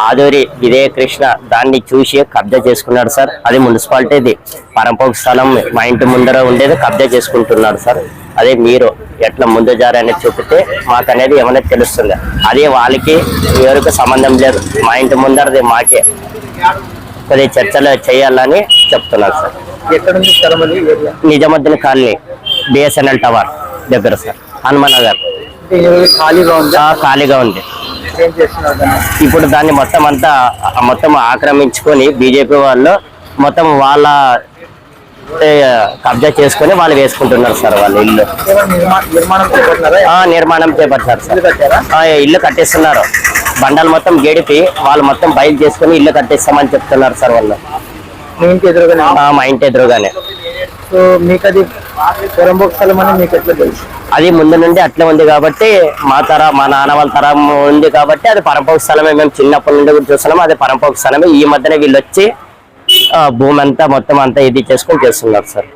ఆదూరి విజయ కృష్ణ దాన్ని చూసి కబ్జా చేసుకున్నాడు సార్. అది మున్సిపాలిటీది పరంపోకు స్థలం మా ఇంటి ముందర ఉండేది కబ్జా చేసుకుంటున్నాడు సార్. అదే మీరు ఎట్లా ముందు జారనేది చూపితే మాకు అనేది ఏమైనా తెలుస్తుంది. అదే వాళ్ళకి ఎవరికి సంబంధం లేదు. మా ఇంటి ముందరది మాకే కొద్దిగా చర్చలు చేయాలని చెప్తున్నారు sir. Nizamuddin colony BSNL tower దగ్గర సార్, హనుమాన్ నగర్. ఖాళీగా ఉంది. ఇప్పుడు దాన్ని మొత్తం ఆక్రమించుకొని బీజేపీ వాళ్ళు మొత్తం వాళ్ళ కబ్జా చేసుకొని వాళ్ళు వేసుకుంటున్నారు సార్. వాళ్ళ ఇల్లు నిర్మాణం చేపట్టారు సార్. ఇల్లు కట్టిస్తున్నారు. బండలు మొత్తం గడిపి వాళ్ళు మొత్తం బయలు చేసుకుని ఇల్లు కట్టిస్తామని చెప్తున్నారు సార్ వాళ్ళు. మా ఇంటి ఎదురుగానే. అది ముందు నుండి అట్లే ఉంది కాబట్టి మా నాన్న వాళ్ళ తరం ఉంది కాబట్టి అది పరంపోకు స్థలమే. మేము చిన్నప్పటి నుండి కూడా చూస్తున్నాము అది పరంపోకు స్థలమే. ఈ మధ్యన వీళ్ళు వచ్చి భూమి అంతా మొత్తం అంతా ఇది చేసుకొని చేస్తున్నారు సార్.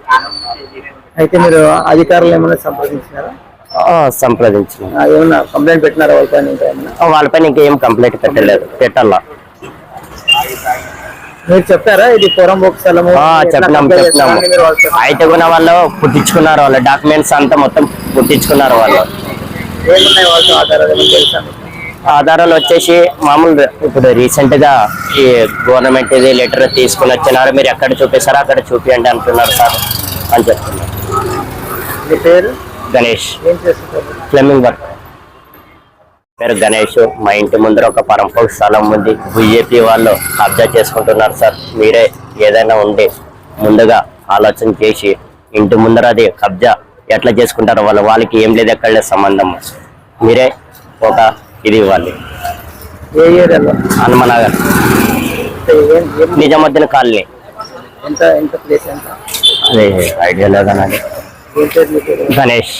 అయితే మీరు అధికారులు ఏమైనా సంప్రదించినారా? సంప్రదించిన ఏమన్నా కంప్లైంట్ పెట్టినారా వాళ్ళపైన? ఇంకేం కంప్లైంట్ పెట్టాలా. మీరు చెప్పారా ఇది పొరంబోకు స్థలము? చెప్పినాము. అయితే కూడా వాళ్ళు పుట్టించుకున్నారు. వాళ్ళ డాక్యుమెంట్స్ అంతా మొత్తం పుట్టించుకున్నారు వాళ్ళు. ఏమున్నాయి వాళ్ళతో ఆధారాలు? ఆధారాలు వచ్చేసి మామూలు ఇప్పుడు రీసెంట్ గా ఈ గవర్నమెంట్ ఇది లెటర్ తీసుకుని వచ్చినారు. మీరు ఎక్కడ చూపిస్తారో అక్కడ చూపియండి అంటున్నారు సార్ అని చెప్తున్నారు. మీ పేరు? గణేష్. ఏం చేస్తుంటారు? Fleming work. పేరు గణేష్. మా ఇంటి ముందర ఒక పరంపోకు స్థలం ఉంది. బీజేపీ వాళ్ళు కబ్జా చేసుకుంటున్నారు సార్. మీరే ఏదైనా ఉండి ముందుగా ఆలోచన చేసి ఇంటి ముందర అది కబ్జా ఎట్లా చేసుకుంటారో వాళ్ళకి ఏం లేదు, ఎక్కడ లేదు సంబంధం. మీరే ఒక ఇది ఇవ్వాలి. ఏ ఏరియాలో? హనుమాన్ నగర్ నిజాముద్దీన్ కాలనీ. ఎంత ప్లేస్ ఎంత? అదే ఐడియా లేదా? గణేష్.